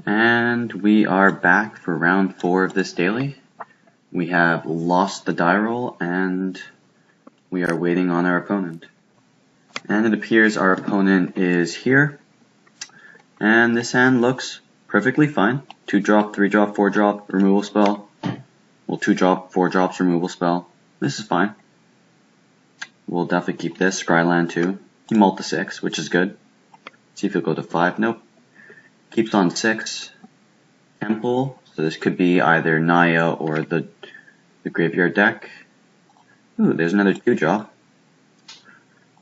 And we are back for round 4 of this daily. We have lost the die roll and we are waiting on our opponent. And it appears our opponent is here. And this hand looks perfectly fine. 2-drop, 3-drop, 4-drop, removal spell. Well, 2-drop, 4 drops, removal spell. This is fine. We'll definitely keep this. Scryland too. He mulled to 6, which is good. See if he'll go to 5. Nope. Keeps on 6. Temple. So this could be either Naya or the graveyard deck. Ooh, there's another 2-drop.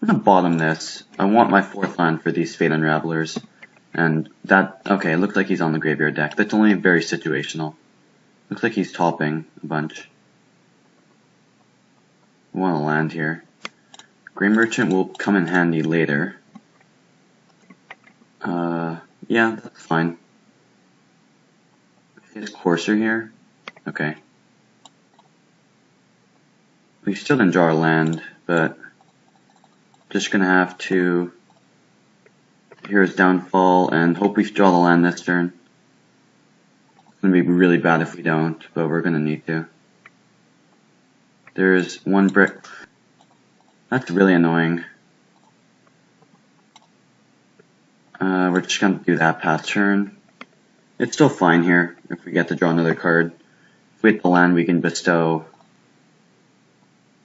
I'm gonna bottom this. I want my 4th land for these Fate Unravelers. And that, okay, it looks like he's on the graveyard deck. That's only very situational. Looks like he's topping a bunch. I want to land here. Grey Merchant will come in handy later. Yeah, that's fine. His Courser here. Okay. We still didn't draw our land, but just gonna have to hear his downfall and hope we draw the land this turn. It's gonna be really bad if we don't, but we're gonna need to. There's 1 brick. That's really annoying. We're just gonna do that past turn. It's still fine here if we get to draw another card. If we hit the land, we can bestow.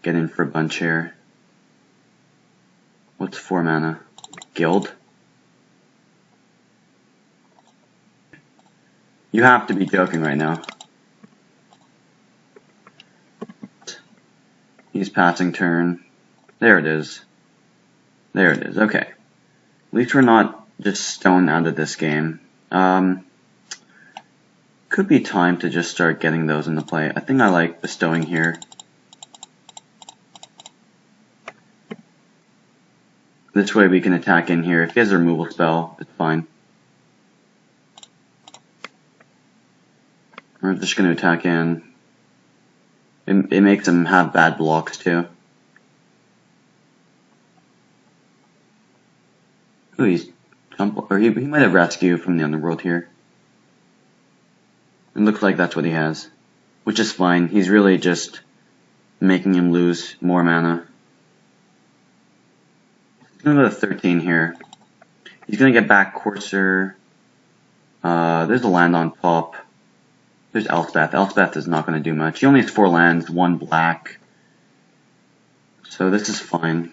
Get in for a bunch here. What's 4 mana? Guild? You have to be joking right now. He's passing turn. There it is. There it is. Okay. At least we're not just stoned out of this game. Could be time to just start getting those into play. I think I like bestowing here. This way we can attack in here. If he has a removal spell, it's fine. We're just going to attack in. It makes him have bad blocks too. Ooh, he's or he might have rescue from the underworld here. It looks like that's what he has, which is fine. He's really just making him lose more mana. He's gonna go to 13 here. He's gonna get back Courser. There's a land on top. There's Elspeth. Elspeth is not gonna do much. He only has 4 lands, 1 black. So this is fine.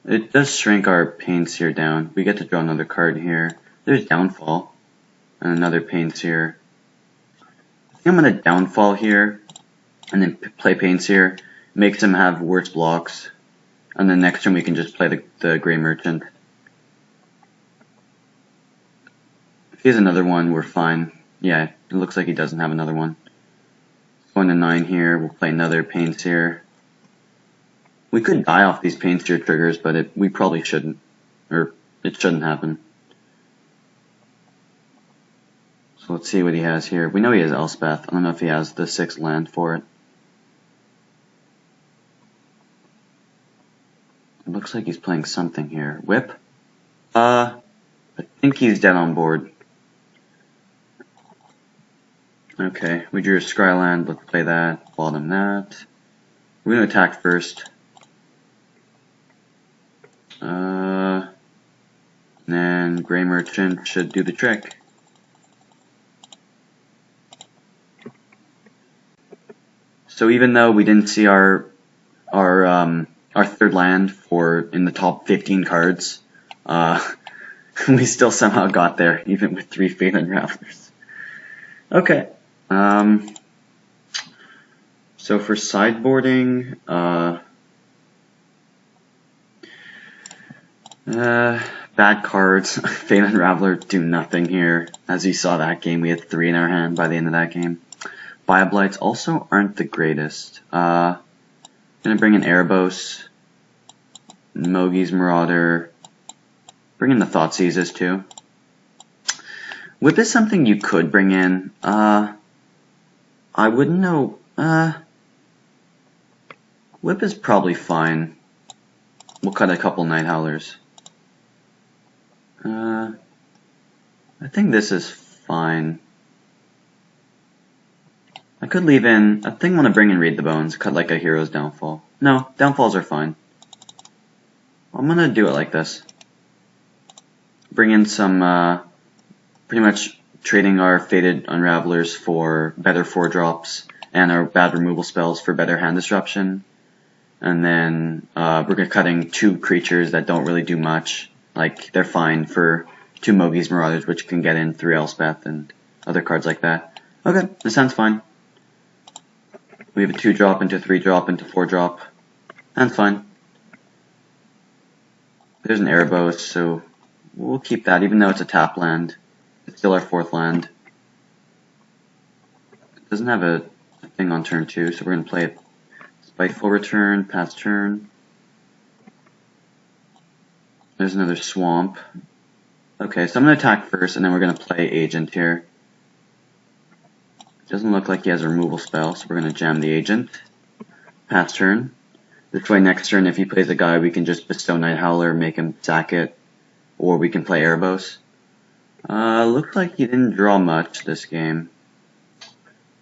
It does shrink our Pain Seer down. We get to draw another card here. There's Downfall. And another Pain Seer. I think I'm going to Downfall here. And then play Pain Seer. Makes him have worse blocks. And then next turn we can just play the Grey Merchant. If he has another one, we're fine. Yeah, it looks like he doesn't have another one. Going to 9 here. We'll play another Pain Seer. We could die off these Pain Seer triggers, but we probably shouldn't. Or, it shouldn't happen. So let's see what he has here. We know he has Elspeth. I don't know if he has the 6th land for it. It looks like he's playing something here. Whip? I think he's dead on board. Okay, we drew a Scryland. Let's play that. Bottom that. We're going to attack first. And Grey Merchant should do the trick. So even though we didn't see our 3rd land in the top 15 cards, we still somehow got there, even with 3 Fate Unravelers. Okay. So for sideboarding, bad cards. Fate Unraveler do nothing here. As you saw that game, we had 3 in our hand by the end of that game. Bioblights also aren't the greatest. Gonna bring in Erebos, Mogi's Marauder, bring in the Thoughtseizes too. Whip is something you could bring in. I wouldn't know. Whip is probably fine. We'll cut a couple Night Howlers. I think this is fine. I could leave in, I think I want to bring in Read the Bones, cut like a hero's downfall. No, downfalls are fine. I'm gonna do it like this. Bring in some, pretty much trading our Fated Unravelers for better 4-drops, and our bad removal spells for better hand disruption. And then, we're cutting 2 creatures that don't really do much. Like, they're fine for 2 Mogi's Marauders, which can get in through Elspeth and other cards like that. Okay, this sounds fine. We have a 2-drop into 3-drop into 4-drop. That's fine. There's an Erebos, so we'll keep that, even though it's a tap land. It's still our 4th land. It doesn't have a thing on turn 2, so we're going to play it. Spiteful Return, pass turn. There's another Swamp. Okay, so I'm going to attack first, and then we're going to play Agent here. Doesn't look like he has a removal spell, so we're going to jam the Agent. Pass turn. This way, next turn, if he plays a guy, we can just bestow Night Howler, make him sack it, or we can play Erebos. Looks like he didn't draw much this game.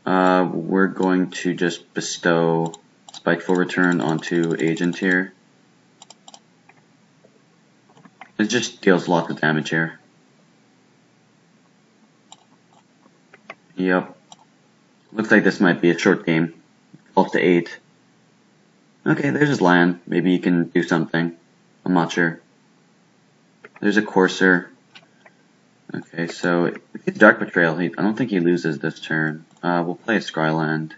We're going to just bestow Spiteful Return onto Agent here. It just deals lots of damage here. Yep. Looks like this might be a short game. 12 to 8. Okay, there's his land. Maybe he can do something. I'm not sure. There's a Courser. Okay, so if he's Dark Betrayal, I don't think he loses this turn. We'll play a Scryland.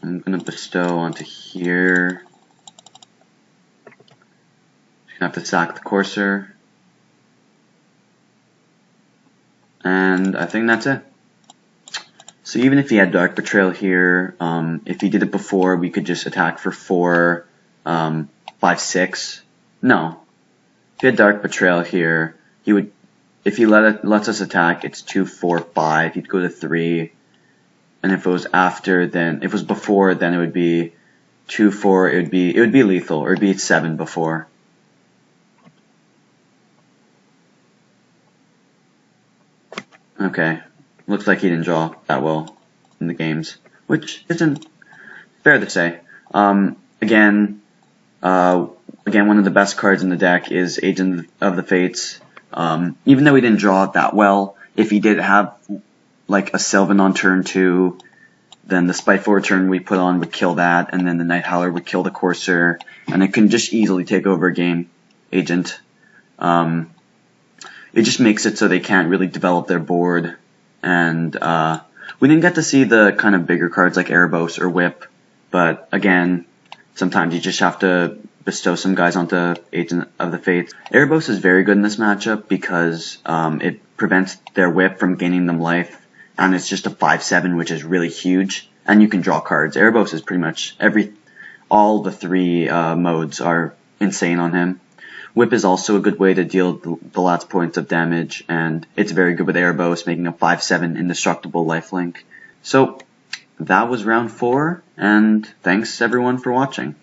I'm gonna bestow onto here. Just gonna have to sack the Courser. And I think that's it. So even if he had Dark Betrayal here, if he did it before, we could just attack for 4, 5, 6. No. If he had Dark Betrayal here, he would, if he lets us attack, it's 2, 4, 5. He'd go to 3. And if it was after, then, if it was before, then it would be 2, 4, it would be lethal, or it'd be 7 before. Okay. Looks like he didn't draw that well in the games, which isn't fair to say. Again, one of the best cards in the deck is Agent of the Fates. Even though he didn't draw it that well, if he did have like a Sylvan on turn 2, then the Spiteful Return we put on would kill that, and then the Night Howler would kill the Courser, and it can just easily take over a game. Agent. It just makes it so they can't really develop their board. And we didn't get to see the kind of bigger cards like Erebos or Whip, but again, sometimes you just have to bestow some guys onto Agent of the Fates. Erebos is very good in this matchup because it prevents their Whip from gaining them life, and it's just a 5/7, which is really huge, and you can draw cards. Erebos is pretty much all the 3 modes are insane on him. Whip is also a good way to deal the last points of damage, and it's very good with Erebos, making a 5/7 indestructible lifelink. So, that was round 4, and thanks everyone for watching.